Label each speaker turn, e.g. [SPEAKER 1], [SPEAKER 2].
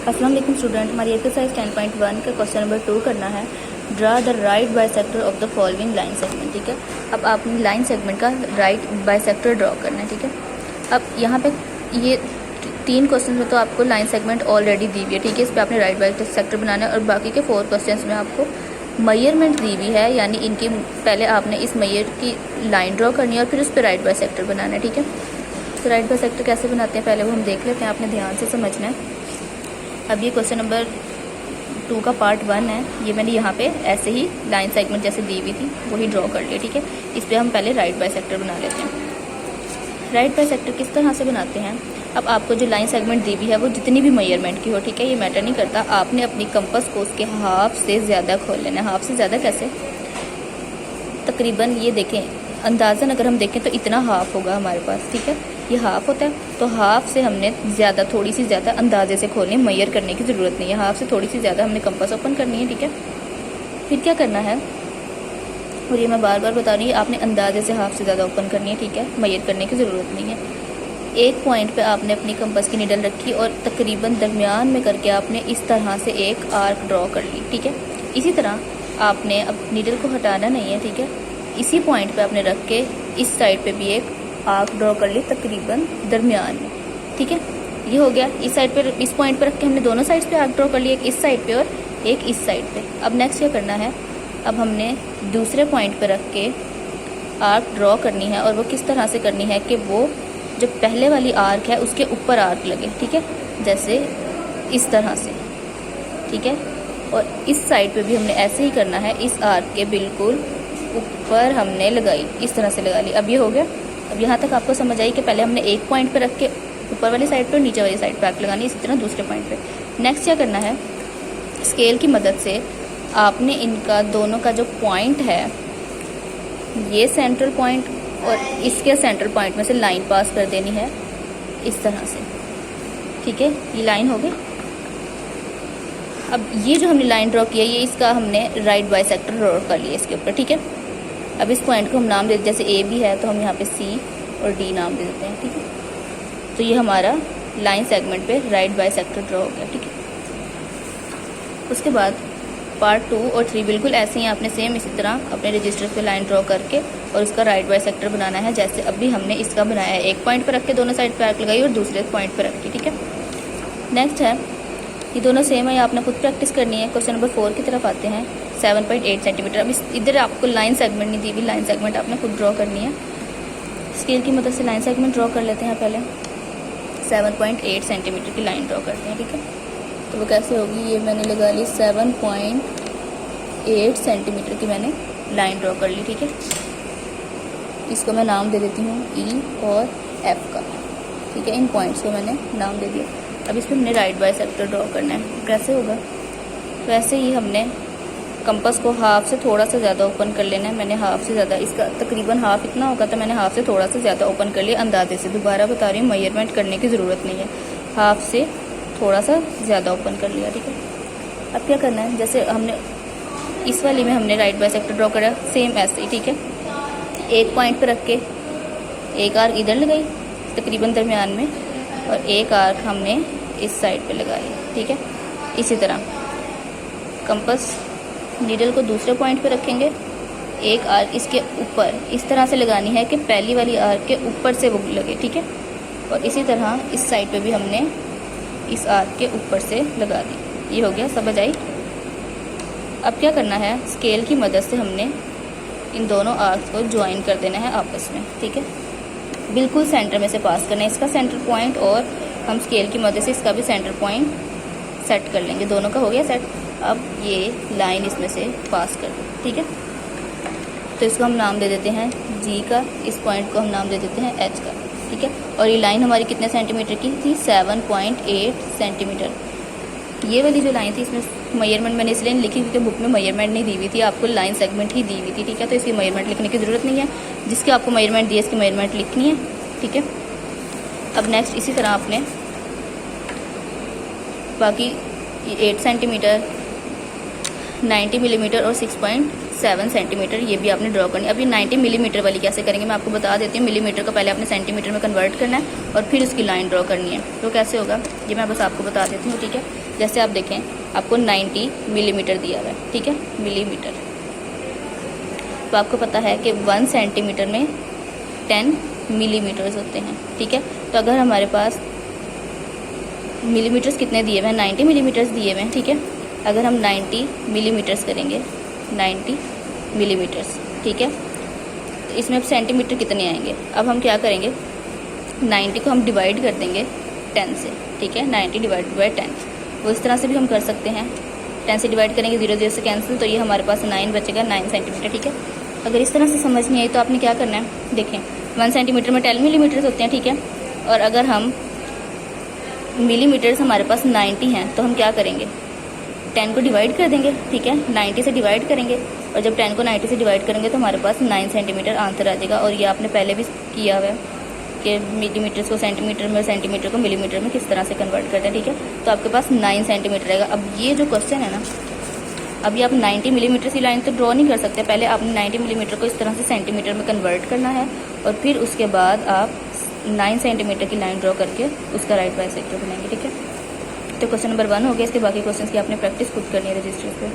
[SPEAKER 1] अस्सलाम वालेकुम स्टूडेंट, हमारी एक्सरसाइज 10.1 का क्वेश्चन नंबर 2 करना है। Draw the right bisector of the following line segment. ठीक है, अब आपने लाइन सेगमेंट का राइट बाइसेक्टर ड्रॉ करना है। ठीक है, अब यहाँ पे ये 3 क्वेश्चन में तो आपको लाइन सेगमेंट ऑलरेडी दी हुई है। ठीक है, इस पर आपने राइट बाइसेक्टर बनाना है और बाकी के 4 क्वेश्चन में आपको मेजरमेंट दी हुई है, यानी इनकी पहले आपने इस मेजर की लाइन ड्रॉ करनी है और फिर उस पर राइट बाइसेक्टर बनाना है। ठीक है, तो राइट बाइसेक्टर कैसे बनाते हैं पहले वो हम देख लेते हैं, आपने ध्यान से समझना है। अब ये क्वेश्चन नंबर 2 का पार्ट 1 है, ये मैंने यहाँ पे ऐसे ही लाइन सेगमेंट जैसे दी हुई थी वही ड्रॉ कर लिया। ठीक है, इस पर हम पहले राइट बाइसेक्टर बना लेते हैं। राइट बाइसेक्टर किस तरह से बनाते हैं, अब आपको जो लाइन सेगमेंट दी हुई है वो जितनी भी मेजरमेंट की हो, ठीक है, ये मैटर नहीं करता, आपने अपनी कंपास को उसके हाफ से ज़्यादा खोल लेना है। हाफ से ज़्यादा कैसे, तकरीबन ये देखें, अंदाज़न अगर हम देखें तो इतना हाफ होगा हमारे पास। ठीक है, ये हाफ होता है, तो हाफ से हमने ज़्यादा, थोड़ी सी ज़्यादा अंदाजे से खोलनी, मेजर करने की ज़रूरत नहीं है। हाफ से थोड़ी सी ज़्यादा हमने कंपास ओपन करनी है। ठीक है, फिर क्या करना है, और ये मैं बार बार बता रही हूँ, आपने अंदाजे से हाफ से ज़्यादा ओपन करनी है। ठीक है, मेजर करने की ज़रूरत नहीं है। एक पॉइंट पे आपने अपनी कंपास की नीडल रखी और तकरीबन दरमियान में करके आपने इस तरह से एक आर्क ड्रॉ कर ली। ठीक है, इसी तरह आपने अब नीडल को हटाना नहीं है। ठीक है, इसी पॉइंट पे आपने रख के इस साइड पे भी एक आर्क ड्रॉ कर ली तकरीबन दरमियान में। ठीक है, ये हो गया। इस साइड पे, इस पॉइंट पे रख के हमने दोनों साइड्स पे आर्क ड्रॉ कर लिया, एक इस साइड पे और एक इस साइड पे। अब नेक्स्ट क्या करना है, अब हमने दूसरे पॉइंट पे रख के आर्क ड्रॉ करनी है, और वो किस तरह से करनी है कि वो जो पहले वाली आर्क है उसके ऊपर आर्क लगे। ठीक है, जैसे इस तरह से। ठीक है, और इस साइड पे भी हमने ऐसे ही करना है, इस आर्क के बिल्कुल ऊपर हमने लगाई, इस तरह से लगा ली। अब ये हो गया। अब यहाँ तक आपको समझ आई कि पहले हमने एक पॉइंट पे रख के ऊपर वाली साइड पे और नीचे वाली साइड पे आर्क लगानी, इसी तरह दूसरे पॉइंट पे। नेक्स्ट क्या करना है, स्केल की मदद से आपने इनका दोनों का जो पॉइंट है, ये सेंट्रल पॉइंट और इसके सेंट्रल पॉइंट में से लाइन पास कर देनी है इस तरह से। ठीक है, ये लाइन हो गई। अब ये जो हमने लाइन ड्रॉ किया, ये इसका हमने राइट बाइसेक्टर ड्रॉ कर लिया इसके ऊपर। ठीक है, अब इस पॉइंट को हम नाम दे, जैसे ए भी है तो हम यहाँ पे सी और डी नाम दे देते हैं। ठीक है, तो ये हमारा लाइन सेगमेंट पे राइट बाइसेक्टर ड्रॉ हो गया। ठीक है, उसके बाद पार्ट 2 और 3 बिल्कुल ऐसे ही आपने सेम इसी तरह अपने रजिस्टर पे लाइन ड्रॉ करके और उसका राइट बाइसेक्टर बनाना है, जैसे अभी हमने इसका बनाया है। एक पॉइंट पर रख के दोनों साइड पे आर्क लगाई और दूसरे पॉइंट पर रख के। ठीक है, नेक्स्ट है, ये दोनों सेम है, आपने खुद प्रैक्टिस करनी है। क्वेश्चन नंबर 4 की तरफ आते हैं। 7.8 सेंटीमीटर। अब इधर आपको लाइन सेगमेंट नहीं दी हुई, लाइन सेगमेंट आपने खुद ड्रॉ करनी है। स्केल की मदद से लाइन सेगमेंट ड्रॉ कर लेते हैं। पहले 7.8 सेंटीमीटर की लाइन ड्रॉ करते हैं। ठीक है, तो वो कैसे होगी, ये मैंने लगा ली 7.8 सेंटीमीटर की मैंने लाइन ड्रॉ कर ली। ठीक है, इसको मैं नाम दे देती हूँ ई और एफ का। ठीक है, इन पॉइंट्स को मैंने नाम दे दिया। अब इसमें हमने राइट बाइसेक्टर ड्रॉ करना है। कैसे होगा, वैसे ही हमने कंपास को हाफ से थोड़ा सा ज़्यादा ओपन कर लेना है। मैंने हाफ से ज़्यादा, इसका तकरीबन हाफ इतना होगा, तो मैंने हाफ से थोड़ा सा ज़्यादा ओपन कर लिया अंदाजे से। दोबारा बता रही हूँ, मेजरमेंट करने की ज़रूरत नहीं है, हाफ से थोड़ा सा ज़्यादा ओपन कर लिया। ठीक है, अब क्या करना है, जैसे हमने इस वाली में हमने राइट बाइसेक्टर ड्रॉ करा, सेम ऐसे ही। ठीक है, एक पॉइंट पर रख के एक आर्क इधर लगाई तकरीबन दरमियान में, और एक आर्क हमने इस साइड पे लगा ली। ठीक है, इसी तरह कंपास नीडल को दूसरे पॉइंट पे रखेंगे, एक आर्क इसके ऊपर इस तरह से लगानी है कि पहली वाली आर्क के ऊपर से वो लगे। ठीक है, और इसी तरह इस साइड पे भी हमने इस आर्क के ऊपर से लगा दी। ये हो गया, समझ आई। अब क्या करना है, स्केल की मदद से हमने इन दोनों आर्क्स को ज्वाइन कर देना है आपस में। ठीक है, बिल्कुल सेंटर में से पास करना है इसका सेंटर पॉइंट, और हम स्केल की मदद से इसका भी सेंटर पॉइंट सेट कर लेंगे। दोनों का हो गया सेट। अब ये लाइन इसमें से पास कर दो। ठीक है, तो इसको हम नाम दे देते हैं जी का, इस पॉइंट को हम नाम दे देते हैं एच का। ठीक है, और ये लाइन हमारी कितने सेंटीमीटर की थी, 7.8 सेंटीमीटर। ये वाली जो लाइन थी, इसमें मेजरमेंट मैंने इसलिए लिखी क्योंकि बुक में मेजरमेंट नहीं दी हुई थी, आपको लाइन सेगमेंट ही दी हुई थी। ठीक है, तो इसकी मेजरमेंट लिखने की ज़रूरत नहीं है, जिसकी आपको मेजरमेंट दी है इसकी मेजरमेंट लिखनी है। ठीक है, अब नेक्स्ट इसी तरह आपने बाकी 8 सेंटीमीटर, 90 मिलीमीटर और 7 सेंटीमीटर ये भी आपने ड्रॉ करनी है। अब ये 90 मिलीमीटर वाली कैसे करेंगे मैं आपको बता देती हूँ। मिलीमीटर को पहले आपने सेंटीमीटर में कन्वर्ट करना है और फिर उसकी लाइन ड्रॉ करनी है। तो कैसे होगा ये मैं बस आपको बता देती हूँ, ठीक है। जैसे आप देखें आपको 90 मिलीमीटर दिया हुआ है, ठीक है, मिलीमीटर। तो आपको पता है कि 1 सेंटीमीटर में 10 मिलीमीटर्स होते हैं, ठीक है। तो अगर हमारे पास मिलीमीटर्स कितने दिए हुए हैं, 90 मिलीमीटर्स दिए हुए हैं, ठीक है। अगर हम 90 मिलीमीटर्स करेंगे, 90 मिलीमीटर्स, ठीक है, तो इसमें अब सेंटीमीटर कितने आएंगे। अब हम क्या करेंगे, 90 को हम डिवाइड कर देंगे 10 से, ठीक है। 90 डिवाइड बाई 10 वो इस तरह से भी हम कर सकते हैं। 10 से डिवाइड करेंगे, 0 0 से कैंसिल, तो ये हमारे पास 9 बचेगा, 9 सेंटीमीटर, ठीक है। अगर इस तरह से समझ नहीं आई तो आपने क्या करना है, देखें 1 सेंटीमीटर में 10 मिलीमीटर्स होते हैं, ठीक है। और अगर हम मिलीमीटर्स हमारे पास 90 हैं तो हम क्या करेंगे, 10 को डिवाइड कर देंगे, ठीक है, 90 से डिवाइड करेंगे। और जब 10 को 90 से डिवाइड करेंगे तो हमारे पास 9 सेंटीमीटर आंसर आ जाएगा। और ये आपने पहले भी किया हुआ है कि मिलीमीटर्स को सेंटीमीटर में और सेंटीमीटर को मिलीमीटर में किस तरह से कन्वर्ट करते हैं, ठीक है। तो आपके पास 9 सेंटीमीटर आएगा। अब ये जो क्वेश्चन है ना, अभी आप 90 मिलीमीटर की लाइन तो ड्रॉ नहीं कर सकते, पहले आपने 90 मिलीमीटर को इस तरह से सेंटीमीटर में कन्वर्ट करना है और फिर उसके बाद आप 9 सेंटीमीटर की लाइन ड्रॉ करके उसका राइट बाइसेक्टर बनाएंगे, ठीक है। तो क्वेश्चन नंबर 1 हो गया। इसके बाकी क्वेश्चन की आपने प्रैक्टिस खुद करनी है रजिस्टर पे।